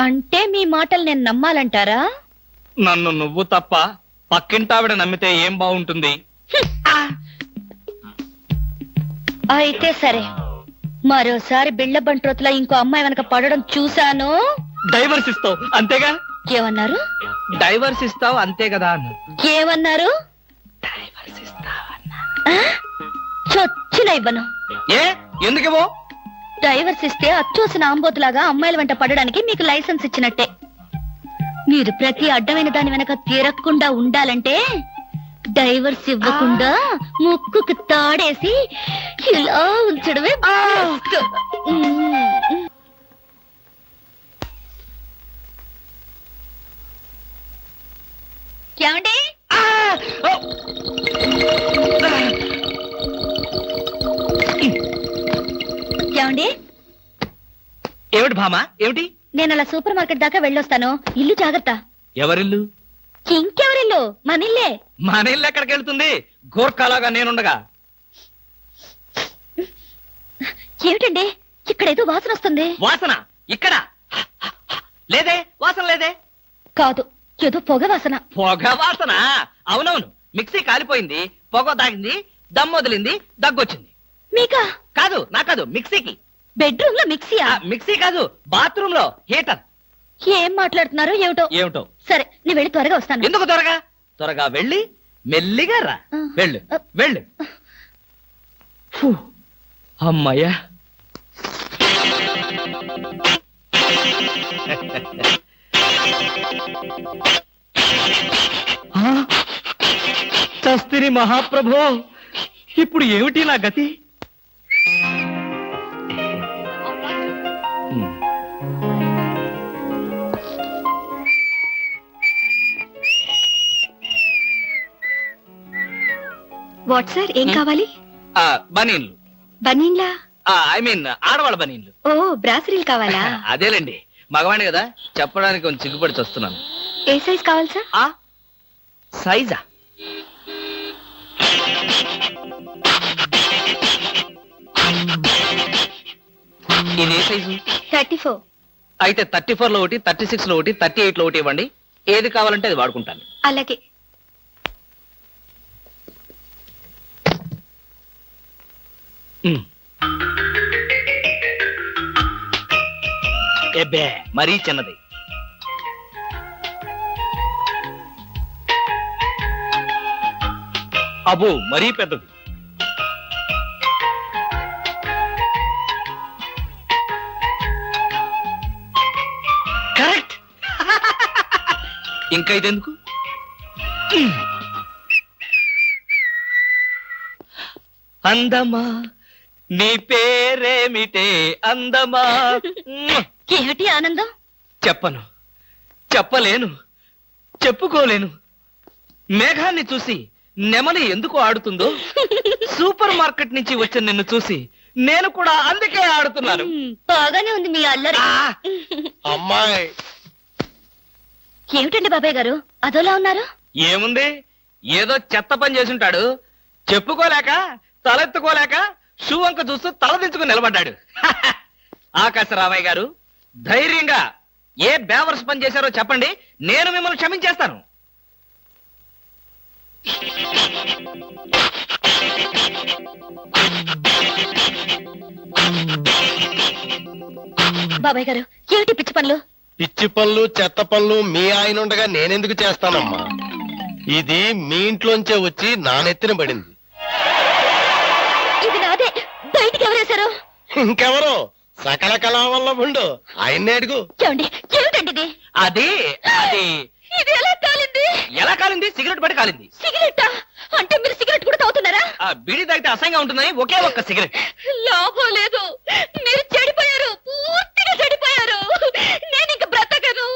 అంటే మీ మాటలు నేను నమ్మాలంటారా? నన్ను నువ్వు తప్ప పక్కింటావిడ నమ్మితే ఏం బాగుంటుంది? అయితే సరే, మరోసారి బిళ్ళ బంట్రోతులా ఇంకో అమ్మాయి వెనక పడడం చూశాను. డైవర్స్ ఇస్తావు అంతేగా? ఏమన్నారు? డైవర్స్ ఇస్తావు అంతే కదా అన్న. ఏమన్నారు? డైవర్స్ ఇస్తావన్నా. చొచ్చిన ఇవ్వను. ఏ ఎందుకేమో? డైవర్స్ ఇస్తే అచ్చోసిన ఆంబోతులాగా అమ్మాయిల వెంట పడడానికి మీకు లైసెన్స్ ఇచ్చినట్టే. మీరు ప్రతి అడ్డమైన దాని వెనక తిరగకుండా ఉండాలంటే డైవర్స్ ఇవ్వకుండా ముక్కుకు తాడేసి ఇలా ఉంచడమే best. ఏమండి? ఏమండి? ఏమిటి భామా ఏమిటి? నేను అలా సూపర్ మార్కెట్ దాకా వెళ్ళొస్తాను. ఇల్లు జాగ్రత్త. ఎవరిల్లు? ఇంకెవరిల్లు? మనిల్లే. మన ఇల్లు ఎక్కడికి వెళ్తుంది? గోర్ఖాలాగా నేనుండగా. ఏమిటండి ఇక్కడేదో వాసన వస్తుంది? వాసన ఇక్కడ లేదే, వాసన లేదే. కాదు, ఏదో పొగ వాసన. పొగ వాసన? అవునవును, మిక్సీ కాలిపోయింది, పొగ తాగింది, దమ్ వదిలింది, దగ్గొచ్చింది. మీకా? కాదు నా కాదు, మిక్సీకి. బెడ్రూమ్ లో మిక్సీయా? మిక్సీ కాదు, బాత్రూమ్ లో హీటర్. ఏం మాట్లాడుతున్నారు ఏమిటో? ఏమిటో? సరే, నేను వెళ్ళి త్వరగా వస్తాను. ఎందుకు త్వరగా? త్వరగా వెళ్ళి మెల్లిగా రా. వెళ్ళు వెళ్ళు. ఫు, అమ్మయ్యా. చస్తిని మహాప్రభో, ఇప్పుడు ఏమిటి నా గతి? వాట్ సార్, ఏం కావాలి? బనీన్లు. బనీన్లా? ఐ మీన్ ఆడవాళ్ళ బనీన్లు. ఓ, బ్రాసరీలు కావాలా? అదేలేండి, మగవాణి కదా, చెప్పడానికి కొంచెం సిగ్గుపడి వస్తున్నాను. ఏ సైజ్ కావాలి సార్? సైజా? ఇది ఏ సైజు? 34. అయితే 34 లో ఒకటి, 36 లో ఒకటి, 38 లో ఒకటి ఇవ్వండి. ఏది కావాలంటే అది వాడుకుంటాను. అలాగే. ఎబ్బే, మరీ చిన్నది. అబ్బో, మరీ పెద్దది. కరెక్ట్. ఇంకా ఇదెందుకు? అందమా నీ పేరేమిటే అందమా? ఏమిటి ఆనందం? చెప్పను, చెప్పలేను, చెప్పుకోలేను. మేఘాన్ని చూసి నెమలి ఎందుకు ఆడుతుందో, సూపర్ మార్కెట్ నుంచి వచ్చిన నిన్ను చూసి నేను కూడా అందుకే ఆడుతున్నాను. బాగానే ఉంది మీ అల్లరి. అమ్మాయి. ఏమిటండి బాబాయ్ గారు అదోలా ఉన్నారు? ఏముంది, ఏదో చెత్త పని చేసుంటాడు, చెప్పుకోలేక తలెత్తుకోలేక షూ వంక చూస్తూ తలదించుకుని నిలబడ్డాడు. ఆకాశరామయ్య గారు, ధైర్యంగా ఏ బేవర్స్ పని చేశారో చెప్పండి, నేను మిమ్మల్ని క్షమించేస్తాను. బాబాయ్ గారు, ఏమిటి పిచ్చి పనులు? పిచ్చి పనులు చెత్త పనులు మీ ఆయన ఉండగా నేనెందుకు చేస్తానమ్మా? ఇది మీ ఇంట్లోంచే వచ్చి నా నెత్తిన పడింది. ఇది నాదే, బయటికి ఎవరేశారు? ఇంకెవరో సకల కళావల్లభుండు, ఆయన్నే అడుగు. ఏమండి, ఏమిటండి ఇది? అది అది ఇది ఎలా కాలింది? ఎలా కాలింది? సిగరెట్ పడి కాలింది. సిగరెట్టా? అంటే మీరు సిగరెట్ కూడా తాగుతున్నారా? బీడీ తాగితే అసహ్యంగా ఉంటుందని ఒకే ఒక్క సిగరెట్. లాభం లేదు, మీరు చెడిపోయారు, పూర్తిగా చెడిపోయారు. నేను ఇంక బ్రతకను.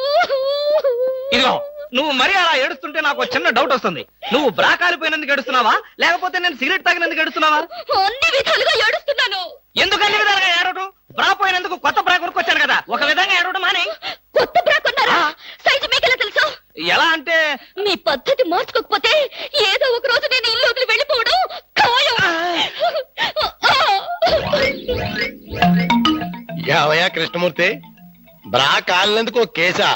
ఇదిగో, నువ్వు మరీ అలా ఏడుస్తుంటే నాకు చిన్న డౌట్ వస్తుంది. నువ్వు బ్రా కాలిపోయినందుకు ఏడుస్తున్నావా, లేకపోతే నేను సిగరెట్ తాగినందుకు ఏడుస్తున్నావా? అన్ని విధాలుగా ఏడుస్తున్నాను. ఎందుకు అన్ని విధాలుగా ఏడవటం? బ్రా పోయినందుకు కొత్త బ్రా కొనుక్కొచ్చాను కదా, ఒక విధంగా ఏడవటం మాని. కొత్త బ్రా కొన్నారా? సైజు మీకెలా తెలుసు? ఎలా అంటే, మీ పద్ధతి మార్చుకోకపోతే ఏదో ఒక రోజు నేను ఇల్లు వదిలి వెళ్ళిపోవడం ఖాయం. యావయ్యా కృష్ణమూర్తి, బ్రా కాలినందుకు ఒక కేసా,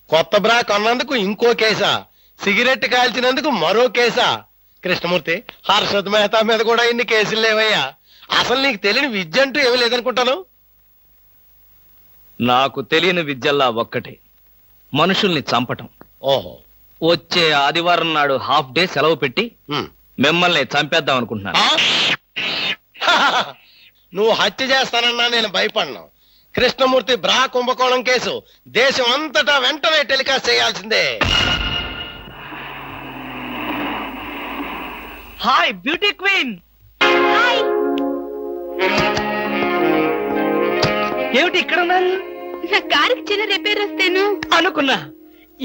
కొత్త బ్రా కొన్నందుకు ఇంకో కేసా, సిగరెట్ కాల్చినందుకు మరో కేసా. కృష్ణమూర్తి, హర్షద్ మెహతా మీద కూడా ఇన్ని కేసులు లేవయ్యా. అసలు నీకు తెలియని విద్య అంటూ ఏమీ లేదనుకుంటాను. నాకు తెలియని విద్యల్లా ఒక్కటే, మనుషుల్ని చంపటం. ఓహో. వచ్చే ఆదివారం నాడు హాఫ్ డే సెలవు పెట్టి ఉమ్. మిమ్మల్ని చంపేద్దాం అనుకుంటున్నాను. ఆ? నువ్వు హత్య చేస్తానన్నా నేను భయపడను. కృష్ణమూర్తి బ్రా కుంభకోణం కేసు దేశం అంతటా వెంటనే టెలికాస్ట్ చేయాల్సిందే. Hi beauty queen. ఏమిటి ఇక్కడ ఉన్నారు? నా కారుకి చిన్న రిపేర్ వస్తేను అనుకున్నా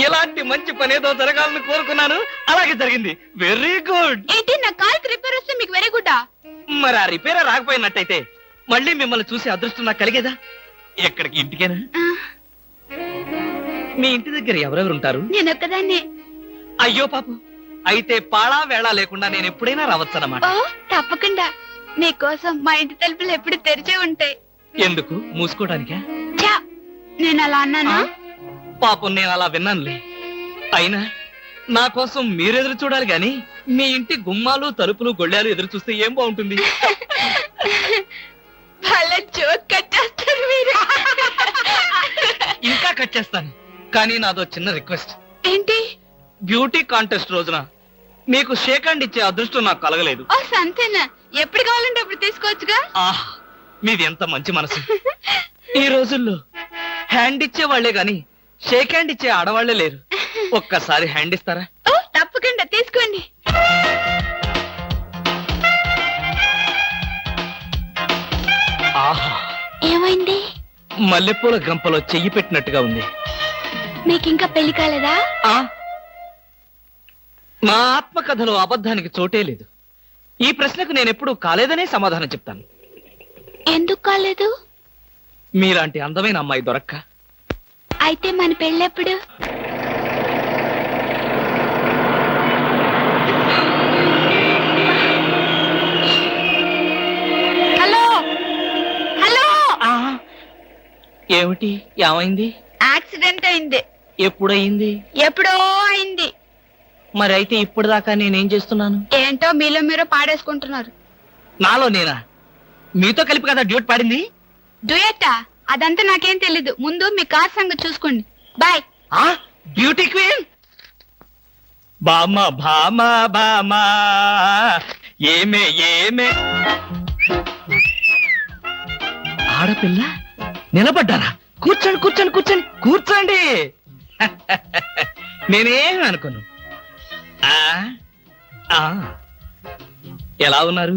ఇలాంటి మంచి పని ఏదో జరగాలని కోరుకున్నాను, అలాగే జరిగింది. Very good. ఏంటి నా కారుకి రిపేర్ వస్తే మీకు వెరీ గుడ్? మరి ఆ రిపేర్ రాకపోయినట్టయితే మళ్ళీ మిమ్మల్ని చూసి అదృష్టం నాకు కలిగేదా? ఎక్కడికి? ఇంటికేనా? మీ ఇంటి దగ్గర ఎవరెవరు ఉంటారు? నేను ఒక్కదాన్నే. అయ్యో పాపం, అయితే పాళా వేళ లేకుండా నేను ఎప్పుడైనా రావచ్చన్నమాట. ఓ తప్పకుండా. మీకోసం మా ఇంటి తలుపులు ఎప్పుడు తెరిచే ఉంటాయి. ఎందుకు? మూసుకోవడానికా? ఛా, నేను అలా అన్నానా? పాపం నేను అలా విన్నానులే. అయినా నా కోసం మీరెదురు చూడాలి గాని మీ ఇంటి గుమ్మాలు తలుపులు గొళ్ళాలు ఎదురు చూస్తే ఏం బాగుంటుంది? భలే జోక్ కట్టేస్తారు మీరు. ఇంకా కట్ చేస్తాను, కానీ నాదో చిన్న రిక్వెస్ట్. ఏంటి? బ్యూటీ కాంటెస్ట్ రోజున మీకు షేక్ హ్యాండ్ ఇచ్చే అదృష్టం నాకు కలగలేదు. ఓ సంతేనా? ఎప్పుడు కావాలంటే అప్పుడు తీసుకోవచ్చుగా. ఆహ్, మీది ఎంత మంచి మనసు. ఈ రోజుల్లో హ్యాండ్ ఇచ్చే వాళ్లే గాని షేక్ హ్యాండ్ ఇచ్చే ఆడవాళ్లే లేరు. ఒక్కసారి హ్యాండ్ ఇస్తారా? ఓ తప్పకుండా తీసుకోండి. ఆహా, ఏమైంది? మల్లెపూల గంపలో చెయ్యి పెట్టినట్టుగా ఉంది. మీకింకా పెళ్లి కాలేదా? ఆ, నా ఆత్మకథలో అబద్ధానికి చోటే లేదు. ఈ ప్రశ్నకు నేనెప్పుడు కాలేదనే సమాధానం చెప్తాను. ఎందుకు కాలేదు? మీలాంటి అందమైన అమ్మాయి దొరక్క. అయితే మన పెళ్ళెప్పుడు? Hello hello. ఏమిటి? ఏమైంది? యాక్సిడెంట్ అయింది. ఎప్పుడయింది? ఎప్పుడో అయింది. మరి అయితే ఇప్పుడు దాకా నేనేం చేస్తున్నాను? ఏంటో మీలో మీరు పాడేసుకుంటున్నారు. నాలో నేనా? మీతో కలిపి కదా డ్యూట్ పాడింది. డ్యూయట్టా? అదంతా నాకేం తెలీదు. ముందు మీ కార్ సంగతి చూసుకోండి. బాయ్. ఆ బ్యూటీ క్వీన్. బామా భామా బామా ఏమే ఏమే. ఆడపిల్ల నిలబడ్డారా? కూర్చోండి కూర్చోండి కూర్చోండి కూర్చోండి. నేనేం అనుకోను. ఆ ఆ ఎలా ఉన్నారు?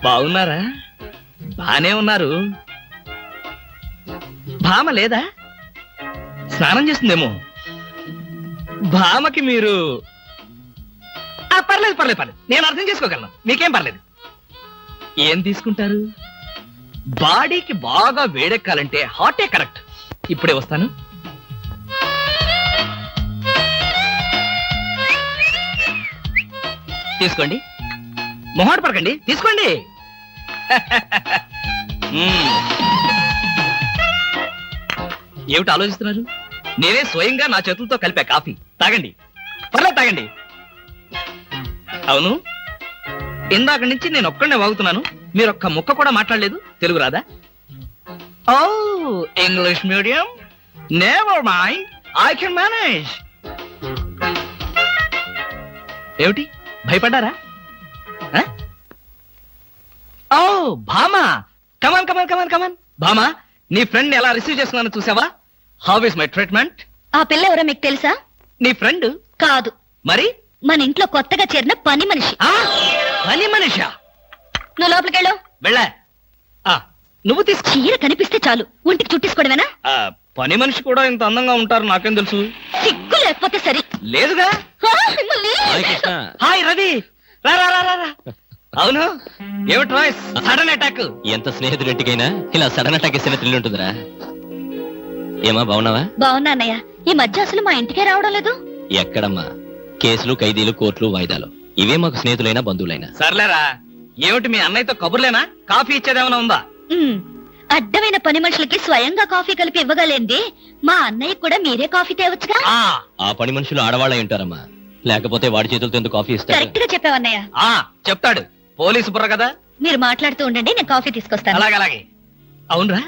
బాగున్నారా? బానే ఉన్నారు. భామ లేదా? స్నానం చేస్తుందేమో. భామకి మీరు పర్లేదు పర్లేదు పర్లేదు, నేను అర్థం చేసుకోగలను. మీకేం పర్లేదు. ఏం తీసుకుంటారు? బాడీకి బాగా వేడెక్కాలంటే హాటే కరెక్ట్. ఇప్పుడే వస్తాను. తీసుకోండి, మొహాట పడకండి, తీసుకోండి. ఏమిటి ఆలోచిస్తున్నారు? నేనే స్వయంగా నా చేతులతో కలిపా కాఫీ. తాగండి, పర్లేదు తాగండి. అవును, ఇందాక నుంచి నేను ఒక్కడనే వాగుతున్నాను, మీరు ఒక్క ముక్క కూడా మాట్లాడలేదు. తెలుగు రాదా? ఓ English medium. Never mind, I can manage. ఏమిటి భయపడ్డారా? ఓ భామా, కమాన్ కమాన్ కమాన్ కమాన్. భామా, నీ ఫ్రెండ్ ఎలా రిసీవ్ చేస్తున్నానో చూసావా? How is my treatment? ఆ పిల్ల ఎవరో మీకు తెలుసా? నీ ఫ్రెండ్ కాదు, మరి మన ఇంట్లో కొత్తగా చేరిన పని మనిషి. పని మనిషా? నువ్వు లోపలికెళ్ళు. వెళ్ళా. నువ్వు తీసుకో. చీర కనిపిస్తే చాలు ఒంటికి చుట్టేసుకోవడమేనా? పని మనిషి కూడా ఇంత అందంగా ఉంటారు నాకేం తెలుసు. సిగ్గు లేకపోతే సరి. లేదుగా. మిమ్మల్ని. హాయ్ రవి, రా రా రా రా. అవును, ఏమిటి వాయిస్? Sudden attack. ఎంత స్నేహితుడింటికైనా ఇలా సడన్ అటాక్ ఇస్తే థ్రిల్ ఉంటుందిరా. ఏమా బాగున్నావా? బాగున్నా అన్నయ్య. ఈ మధ్య అసలు మా ఇంటికే రావడం లేదు. ఎక్కడమ్మా, కేసులు ఖైదీలు కోర్టులు వాయిదాలు ఇవే మాకు స్నేహితులైనా బంధువులైనా. సర్లేరా, ఏమిటి మీ అన్నయ్యతో కబుర్లేనా? కాఫీ ఇచ్చేదేమైనా ఉందా? అడ్డమైన పని మనుషులకి స్వయంగా కాఫీ కలిపి ఇవ్వగలేంది మా అన్నయ్య కూడా మీరే కాఫీ తేవచ్చుగా. ఆ పని మనుషులు ఆడవాళ్ళై ఉంటారమ్మా, లేకపోతే వాడి చేతులతో ఎందుకు కాఫీ ఇస్తారు? కరెక్ట్ గా చెప్పావన్నయ్య. చెప్తాడు, పోలీసు బుర్ర కదా. మీరు మాట్లాడుతూ ఉండండి, నేను కాఫీ తీసుకొస్తాను. అలాగే. అవునరా,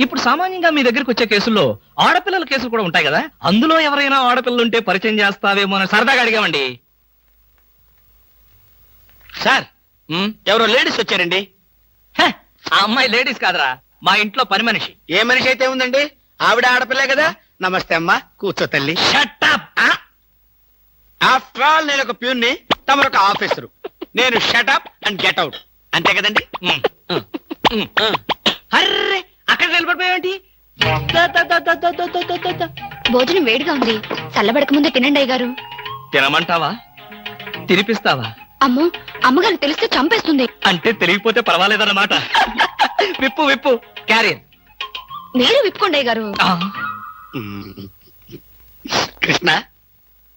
ఇప్పుడు సామాన్యంగా మీ దగ్గరికి వచ్చే కేసుల్లో ఆడపిల్లల కేసులు కూడా ఉంటాయి కదా, అందులో ఎవరైనా ఆడపిల్లలు ఉంటే పరిచయం చేస్తావేమో అని సరదాగా అడిగామండి. సార్ ఎవరో లేడీస్ వచ్చారండి. ఆ అమ్మాయి లేడీస్ కాదురా, మా ఇంట్లో పని మనిషి. ఏ మనిషి అయితే ఉందండి, ఆవిడ ఆడపిల్లే కదా. నమస్తే అమ్మా, కూర్చో తల్లి. Shut up! ఆఫ్టర్ ఆల్ నేను ఒక ప్యూన్ని, తమరొక ఆఫీసరు. నేను షటప్ అండ్ గెట్ అవుట్, అంతే కదండి. అర్రే, అక్కడ నిలబడిపోయావేంటి? భోజనం వేడిగా ఉంది, చల్లబడక ముందే తినండి అయ్యగారు. తినమంటావా? తినిపిస్తావా? అమ్మో, అమ్మగారు తెలిస్తే చంపేస్తుంది. అంటే తెలియకపోతే పర్వాలేదన్నమాట. విప్పు విప్పు క్యారియర్. మీరు విప్పుకోండి అయ్యగారు. కృష్ణ,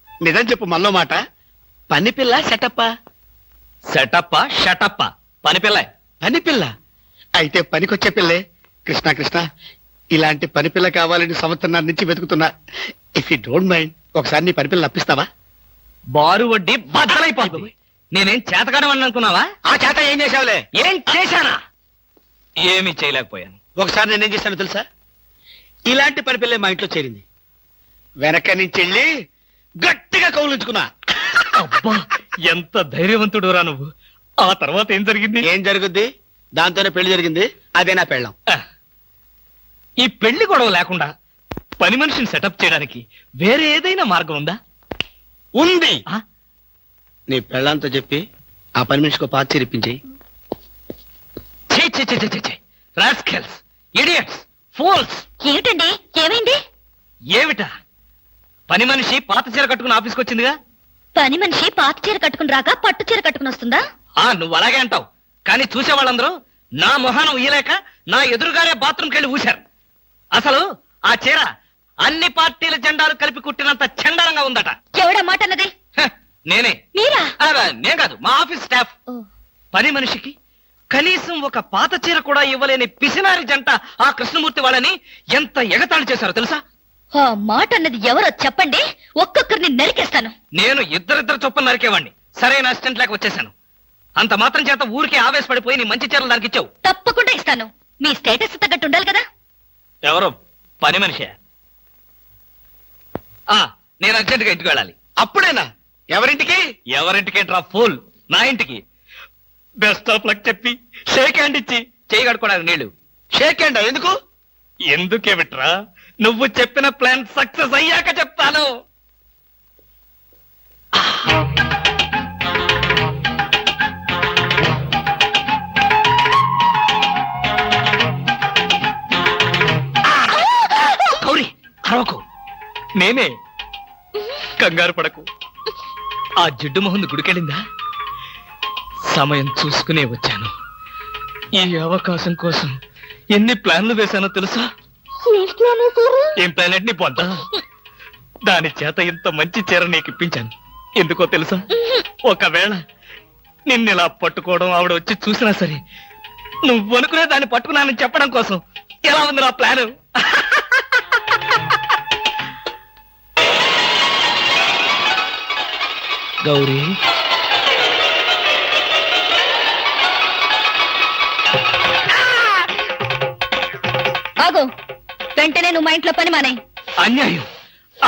నిజం చెప్పు, మనలో మాట. పని పిల్ల సెటప్పా? సెటప్పా షటప్పా? పని పిల్ల. పని పిల్ల అయితే పనికొచ్చే పిల్లే. కృష్ణ కృష్ణ, ఇలాంటి పని పిల్ల కావాలని సంవత్సరం నుంచి వెతుకుతున్నా. ఇఫ్ యూ డోంట్ మైండ్, ఒకసారి నీ పని పిల్ల అప్పిస్తావా? బారు వడ్డీ బద్దలైపోతుంది. నేనేం చేతకాడమని అనుకున్నావా? ఆ చేత ఏం చేసావులే? ఏం చేశానా? ఏమీ చేయలేకపోయాను. ఒకసారి నేనేం చేశాను తెలుసా? ఇలాంటి పని పిల్లే మా ఇంట్లో చేరింది. వెనక నుంచి వెళ్ళి గట్టిగా కౌలించుకున్నా. అబ్బా, ఎంత ధైర్యవంతుడు రా నువ్వు. ఆ తర్వాత ఏం జరిగింది? ఏం జరుగుద్ది? దాంతోనే పెళ్లి జరిగింది. అదే నా పెళ్ళం. ఈ పెళ్లి గొడవ లేకుండా పని మనిషిని సెటప్ చేయడానికి వేరే ఏదైనా మార్గం ఉందా? ఉంది. ఆ? నీ పెళ్ళంతో చెప్పి ఆ పని మనిషికి పాత చేరిపించేయి. Rascals, idiots, fools. ఏమిటండి, ఏమైంది? ఏమిటా? పని మనిషి పాత చీర కట్టుకుని ఆఫీస్కి వచ్చిందిగా. పని మనిషి పాత చీర కట్టుకుని రాక పట్టు చీర కట్టుకుని వస్తుందా? నువ్వు అలాగే అంటావు, కానీ చూసే వాళ్ళందరూ నా మొహానం ఊయలేక నా ఎదురుగానే బాత్రూమ్కి వెళ్ళి ఊశారు. అసలు ఆ చీర అన్ని పార్టీల జెండాలు కలిపి కుట్టినంత చండాలంగా ఉందట. ఎవడా మాట అన్నది? నేనే. మీరా? నేను కాదు, మా ఆఫీస్ స్టాఫ్. పని మనిషికి కనీసం ఒక పాత చీర కూడా ఇవ్వలేని పిసినారి జంట ఆ కృష్ణమూర్తి వాళ్ళని ఎంత ఎగతాళి చేశారో తెలుసా? ఆ మాట అన్నది ఎవరో చెప్పండి, ఒక్కొక్కరిని నరికేస్తాను. నేను ఇద్దరిద్దరు చొప్పున నరికేవాడిని. సరైన అసిస్టెంట్ లేక వచ్చేసాను. అంత మాత్రం చేత ఊరికే ఆవేశపడిపోయి నీ మంచి చీరలు దానికి ఇచ్చావు. తప్పకుండా ఇస్తాను. మీ స్టేటస్ తగ్గట్టు ఉండాలి కదా. ఎవరో పని మనిషి. నేను అర్జెంటుగా ఇంటికి వెళ్ళాలి. అప్పుడేనా? ఎవరింటికి? ఎవరింటికేంట్రా ఫూల్, నా ఇంటికి. బెస్ట్ ఆఫ్ లక్ చెప్పి షేక్ హ్యాండ్ ఇచ్చి చేయి కడుకోవడానికి నీళ్లు. షేక్ హ్యాండ్ ఎందుకు? ఎందుకే బిట్రా, నువ్వు చెప్పిన ప్లాన్ సక్సెస్ అయ్యాక చెప్తాను. గౌరీ, అరవకు. నేనే. కంగారు పడకు. ఆ జిడ్డు మొహంది గుడికెళ్ళిందా? సమయం చూసుకునే వచ్చాను. ఈ అవకాశం కోసం ఎన్ని ప్లాన్లు వేశానో తెలుసా? ఏం ప్లాన్ అంటే నీ పొందా? దాని చేత ఇంత మంచి చీర నీకు ఇప్పించాను. ఎందుకో తెలుసా? ఒకవేళ నిన్నిలా పట్టుకోవడం ఆవిడ వచ్చి చూసినా సరే నువ్వు అనుకునే దాన్ని పట్టుకున్నానని చెప్పడం కోసం. ఎలా ఉంది నా ప్లాను? గౌరీ, ఆగు. వెంటనే నువ్వు మా ఇంట్లో పని మానే. అన్యాయం,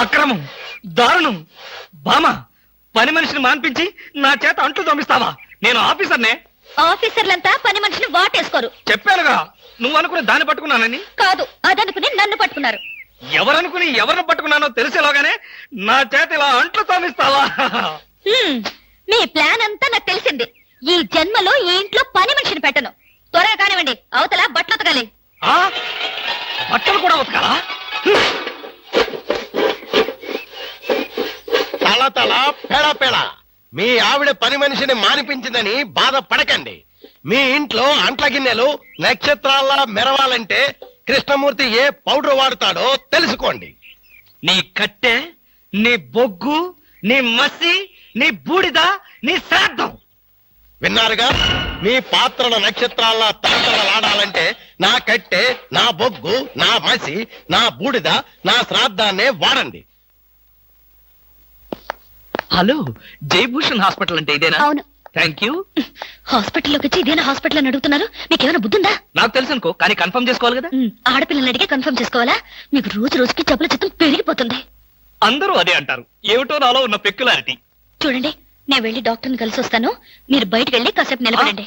అక్రమం, దారుణం. బామ, పని మనిషిని మాన్పించి నా చేత అంట్లు తోమిస్తావా? నేను ఆఫీసర్నే. ఆఫీసర్లంతా పని మనిషిని వాటేసుకోరు. చెప్పానుగా, నువ్వు అనుకుని దాన్ని పట్టుకున్నానని. కాదు, అదనుకుని నన్ను పట్టుకున్నారు. ఎవరనుకుని ఎవరిని పట్టుకున్నానో తెలిసేలోగానే నా చేత ఇలా అంట్లు తోమిస్తావా? మీ ప్లాన్ అంతా నాకు తెలిసింది. ఈ జన్మలో ఈ ఇంట్లో పని మనిషిని పెట్టను. త్వరగా కానివ్వండి, అవతల బట్టలు ఉతకాలి. బట్టలు కూడా ఉతకాలా? తల తల పెడ పెడ. మీ ఆవిడ పని మనిషిని మానిపించిందని బాధపడకండి. మీ ఇంట్లో అంట్ల గిన్నెలు నక్షత్రాల్లా మెరవాలంటే కృష్ణమూర్తి ఏ పౌడర్ వాడతాడో తెలుసుకోండి. నీ కట్టె, నీ బొగ్గు, నీ మసి, నీ బూడిద, నీ శ్రాద్ధం విన్నారుగా? మీ పాత్రల నక్షత్రాల్లా తలతలలాడాలంటే నా కట్టె, నా బొగ్గు, నా మసి, నా బూడిద, నా శ్రాద్ధాన్నే వాడండి. హలో, జయభూషణ్ హాస్పిటల్ అంటే ఇదేనా? అవును. Thank you. హాస్పిటల్లోకి వచ్చి ఇదేనా హాస్పిటల్ అని అడుగుతున్నారు? మీకేమైనా బుద్ధుందా? నాకు తెలుసు అనుకో, కానీ కన్ఫర్మ్ చేసుకోవాలి కదా. ఆడపిల్లల్ని అడిగే కన్ఫర్మ్ చేసుకోవాలా? మీకు రోజు రోజుకి జబ్బుల చిత్తం పెరిగిపోతుంది. అందరూ అదే అంటారు. ఏమిటో నాలో ఉన్న పెక్యులారిటీ. చూడండి, నేను వెళ్ళి డాక్టర్ని కలిసి వస్తాను. మీరు బయటకు వెళ్ళి కాసేపు నిలబడండి.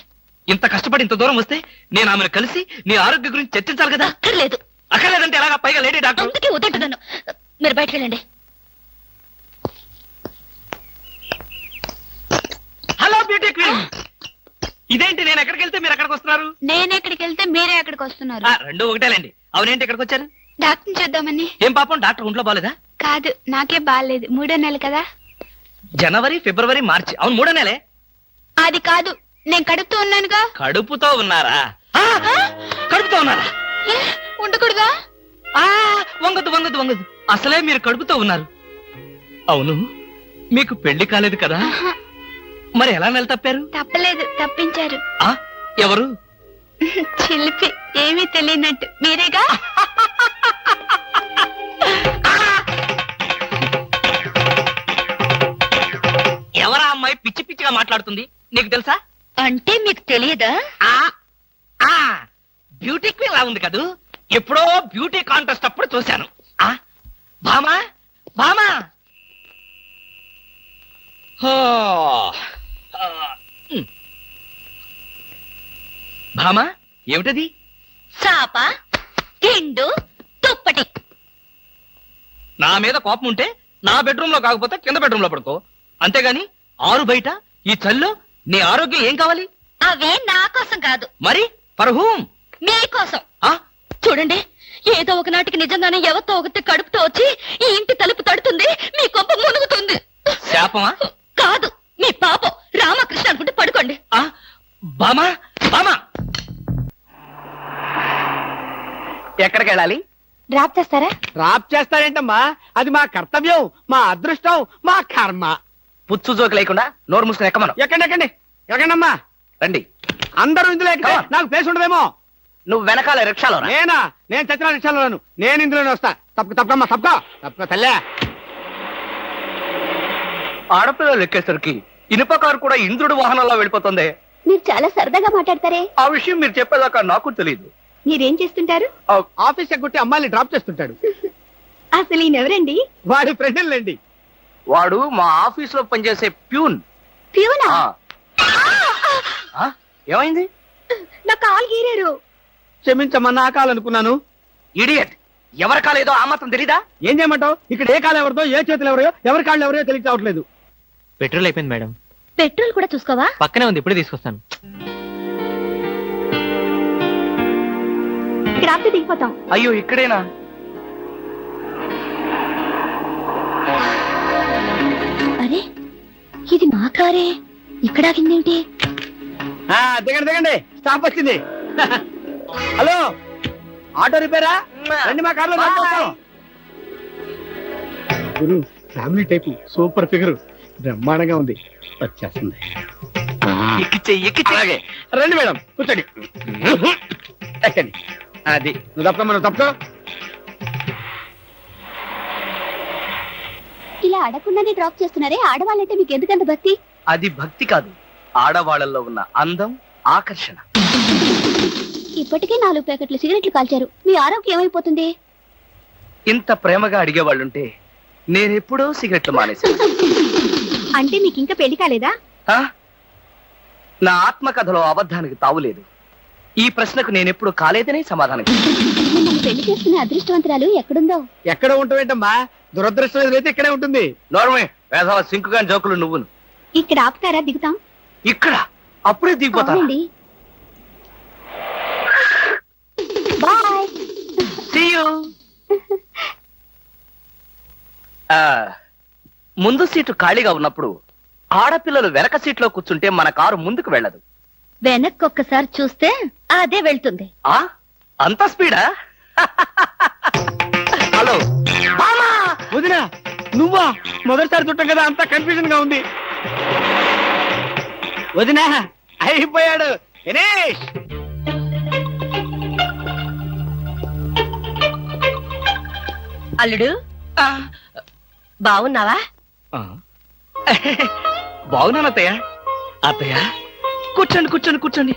ఇంత కష్టపడి ఇంత దూరం వస్తే నేను ఆమెను కలిసి నీ ఆరోగ్య గురించి చర్చించాలి కదా. అక్కర్లేదు. అక్కర్లేదంటే ఎలాగా? పైగా లేడీ డాక్టర్. అందుకే వద్దంటున్నాను. మీరు బయటకు వెళ్ళండి. Hello beauty queen. ఇదేంటి, నేను ఎక్కడికి వెళ్తే మీరు ఎక్కడికి వస్తున్నారు? నేను ఎక్కడికి వెళ్తే మీరే ఎక్కడికి వస్తున్నారు. రెండు ఒకటేలేండి. అవునేంటి ఎక్కడికి వచ్చారు? డాక్టర్ చూద్దామని. ఏం పాపం, డాక్టర్ ఒంట్లో బాలేదా? కాదు, నాకే బాగాలేదు. 3వ నెల కదా. జనవరి, ఫిబ్రవరి, మార్చి. అవును, 3వ నెలే. అది కాదు, నేను కడుపుతూ ఉన్నానుగా. కడుపుతో ఉన్నారా? కడుపుతో ఉన్నారా? ఏ, ఉండకూడదా? వంగదు వంగదు వంగదు. అసలే మీరు కడుపుతో ఉన్నారు. అవును, మీకు పెళ్లి కాలేదు కదా? ఆహా, మరి ఎలా నెల తప్పారు? తప్పలేదు, తప్పించారు. ఎవరు? చిలిపి, ఏమీ తెలియనట్టు. మీరేగా? ఎవరా అమ్మాయి పిచ్చి పిచ్చిగా మాట్లాడుతుంది? నీకు తెలుసా? అంటే మీకు తెలియదా? బ్యూటీ క్వీన్ లా ఉంది కదూ. ఎప్పుడో బ్యూటీ కాంటెస్ట్ అప్పుడు చూశాను. భామా, భామా. భామా, ఏమిటది? చాప, తిండు, దుప్పటి. నా మీద కోపం ఉంటే నా బెడ్రూమ్ లో కాకపోతే కింద బెడ్రూమ్ లో పడుకో. అంతేగాని ఆరు బయట ఈ చల్లో నీ ఆరోగ్యం ఏం కావాలి? అవే నా కోసం కాదు, మరి ఫర్ హూమ్? మీకోసం. చూడండి, ఏదో ఒకనాటికి నిజంగానే ఎవరితో ఒకటి కడుపుతో వచ్చి ఈ ఇంటి తలుపు తడుతుంది, మీ కొంప మునుగుతుంది. శాపమా? కాదు, మీ పాపం. రామకృష్ణ అనుకుంటే పడుకోండి. బామా, బామా, ఎక్కడికి వెళ్ళాలి? డ్రాప్ చేస్తారా? డ్రాప్ చేస్తారేంటమ్మా? అది మా కర్తవ్యం, మా అదృష్టం, మా కర్మ. పుచ్చు జోకి లేకుండా నోరు మూసుకుని ఎక్కమను. ఎక్కండి ఎక్కండి ఎక్కండమ్మా. రండి. అందరూ ఇందులో ఎక్కితే నాకు ప్లేస్ ఉండదేమో. నువ్వు వెనకాల రిక్షాలో రా. నేనా? నేను చచ్చిన రిక్షాలోను. నేను ఇందులోనే వస్తా. తప్పకమ్మా, తప్పక తల్లే. ఆడపిల్లలు ఎక్కేసరికి ఇనుప కారు కూడా ఇంద్రుడు వాహనంలో వెళ్ళిపోతుంది. మీరు చాలా సరదాగా మాట్లాడతారే. ఆ విషయం మీరు చెప్పేదాకా నాకు తెలియదు. మీరేం చేస్తుంటారు? ఆఫీస్ ఎగ్గొట్టి అమ్మాయిని డ్రాప్ చేస్తుంటాడు. అసలు ఈయనెవరండి? వాడి ఫ్రెండ్లండి. వాడు మా ఆఫీస్ లో పనిచేసే ప్యూన్. ప్యూనా? ఏమైంది? నా కాలు గీరారు. క్షమించమ్మా, నా కాలనుకున్నాను. ఇడియట్, ఎవరి కాలేదో ఆ మాత్రం తెలీదా? ఏం చేయమంటావు? ఇక్కడ ఏ కాలు ఎవరితో, ఏ చేతులు ఎవరో, ఎవరి కాళ్ళు ఎవరో తెలియక రావట్లేదు. పెట్రోల్ అయిపోయింది మేడం. పెట్రోల్ కూడా చూసుకోవా? పక్కనే ఉంది, ఇప్పుడే తీసుకొస్తాను. ఇక్కడ ఆపితే దిగిపోతాం. అయ్యో, ఇక్కడేనా? అరే, ఇది మా కారే. ఇక్కడ ఆగిందేమిటి? దిగండి దిగండి, స్టాప్ వచ్చింది. హలో, ఆటో రిపేరా? రండి మా కార్లో. గురు, ఫ్యామిలీ టైప్, సూపర్ ఫిగర్, బ్రహ్మాండంగా ఉంది. వచ్చేస్తుంది. అలాగే రండి మేడం, కూర్చోండి. ఎక్కండి. అది నువ్వు తప్పకమ్మా, నువ్వు తప్పుకో. ఇలా అడగకుండానే డ్రాప్ చేస్తున్నారే, ఆడవాళ్ళంటే మీకు ఎందుకంత భక్తి? అది భక్తి కాదు, ఆడవాళ్ళల్లో ఉన్న అందం, ఆకర్షణ. ఇప్పటికే 4 ప్యాకెట్లు సిగరెట్లు కాల్చారు. మీ ఆరోగ్యం ఏమైపోతుంది? ఇంత ప్రేమగా అడిగేవాళ్ళుంటే నేనెప్పుడో సిగరెట్లు మానేశాను. అంటే మీకు ఇంకా పెళ్లి కాలేదా? నా ఆత్మకథలో అబద్ధానికి తావులేదు. ఈ ప్రశ్నకు నేనెప్పుడు కాలేదనే సమాధానం. మిమ్మల్ని పెళ్లి చేసుకునే అదృష్టవంతురాలు ఎక్కడుందో? ఎక్కడ ఉంటావేంటమ్మా? దురదృష్టం అయితే ఇక్కడే ఉంటుంది. నోర్మే, వేసవ సింకుగా జోకులు నువ్వును. ఇక్కడ ఆపుతారా? దిగుతాం. ఇక్కడ అప్పుడే దిగిపోతా. అవునండి. బాయ్. See you. ముందు సీటు ఖాళీగా ఉన్నప్పుడు ఆడపిల్లలు వెనక సీట్లో కూర్చుంటే మన కారు ముందుకు వెళ్ళదు. వెనక్కి ఒక్కసారి చూస్తే అదే వెళ్తుంది. అంత స్పీడా? హలో వదినా, నువ్వా? మొదటిసారి చుట్టం కదా, అంత కన్ఫ్యూజన్ గా ఉంది. వదినా, అయిపోయాడు దినేష్. అల్లుడు బాగున్నావా? బాగున్నాను అత్తయ్య. అత్తయ్య కూర్చోండి కూర్చోండి కూర్చోండి.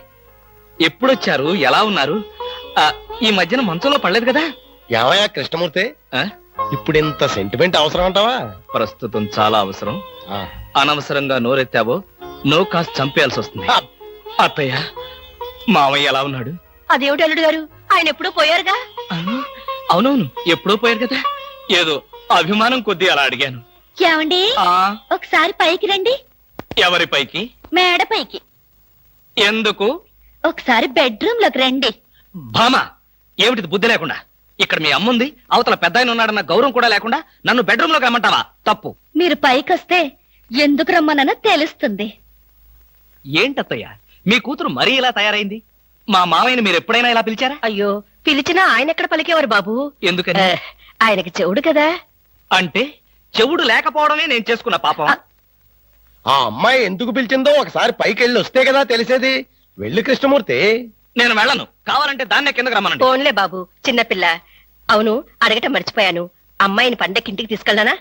ఎప్పుడొచ్చారు? ఎలా ఉన్నారు? ఈ మధ్యన మంచంలో పడలేదు కదా? ఏమయ్యా కృష్ణమూర్తి, ఆ? ఇప్పుడు ఇంత సెంటిమెంట్ అవసరం అంటావా? ప్రస్తుతం చాలా అవసరం. అనవసరంగా నోరెత్తావో నో కాస్త చంపేయాల్సి వస్తుంది. అత్తయ్య మామయ్య ఎలా ఉన్నాడు? అదేమిటి అల్లుడు గారు, ఆయన ఎప్పుడూ పోయారుగా. అవునవును, ఎప్పుడో పోయారు కదా. ఏదో అభిమానం కొద్దీ అలా అడిగాను. ఏమండి ఆ ఒకసారి పైకి రండి. ఎవరి పైకి? మేడ పైకి. ఎందుకు? ఒకసారి బెడ్రూమ్ లోకి రండి. భామ, ఏమిటిది బుద్ధి లేకుండా? ఇక్కడ మీ అమ్ముంది, అవతల పెద్ద ఆయన ఉన్నాడన్న గౌరవం కూడా లేకుండా నన్ను బెడ్రూమ్ లోకి రమ్మంటావా? తప్పు. మీరు పైకొస్తే ఎందుకు రమ్మనో తెలుస్తుంది. ఏంటత్తయ్య మీ కూతురు మరీ ఇలా తయారైంది? మా మామయ్యని మీరు ఎప్పుడైనా ఇలా పిలిచారా? అయ్యో, పిలిచినా ఆయన ఎక్కడ పలికేవారు బాబు? ఎందుకని? ఆయనకి చెవుడు కదా. అంటే చెవుడు లేకపోవడమే నేను చేసుకున్న పాపం. ఆ అమ్మాయి ఎందుకు పిలిచిందో ఒకసారి పైకి వెళ్ళి వస్తే కదా తెలిసేది. వెళ్ళి కృష్ణమూర్తి. నేను వెళ్ళను. కావాలంటే దాన్నే కిందకి రమ్మనండి. ఫోన్లే బాబు, చిన్నపిల్ల. అవును, అడగటం మర్చిపోయాను, అమ్మాయిని పండక్కి ఇంటికి తీసుకెళ్ళనా?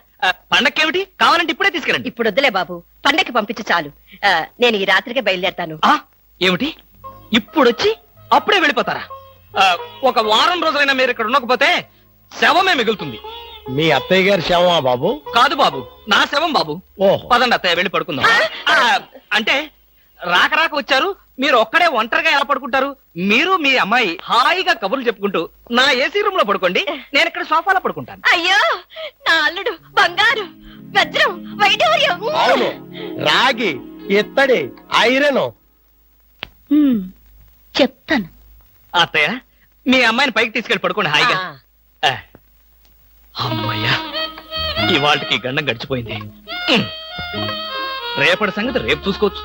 పండక్కేమిటి? కావాలంటే ఇప్పుడే తీసుకెళ్ళండి. ఇప్పుడు వద్దులే బాబు, పండక్కి పంపించు చాలు. నేను ఈ రాత్రికే బయలుదేరతాను. ఏమిటి ఇప్పుడొచ్చి అప్పుడే వెళ్ళిపోతారా? ఒక వారం రోజులైనా మీరు ఇక్కడ ఉండకపోతే శవమే మిగులుతుంది. మీ అత్తయ్య గారి శవమా బాబు? కాదు బాబు, నా శవం బాబు. ఓహో. పదండి అత్తయ్య, వెళ్ళి పడుకుందాం. అంటే రాక రాక వచ్చారు, మీరు ఒక్కడే ఒంటరిగా ఎలా పడుకుంటారు? మీరు మీ అమ్మాయి హాయిగా కబుర్లు చెప్పుకుంటూ నా ఏసీ రూమ్ లో పడుకోండి, నేను ఇక్కడ సోఫాలో పడుకుంటాను. అయ్యో, నా అల్లుడు బంగారు, వజ్రం, వైఢూర్యం. అవును, రాగి, ఇత్తడి, ఐరన్. చెప్తాను. అత్తయ్య మీ అమ్మాయిని పైకి తీసుకెళ్ళి పడుకోండి హాయిగా. ఆ. అమ్మయ్యా, ఇవాళకి గండం గడిచిపోయింది. రేపటి సంగతి రేపు చూసుకోవచ్చు.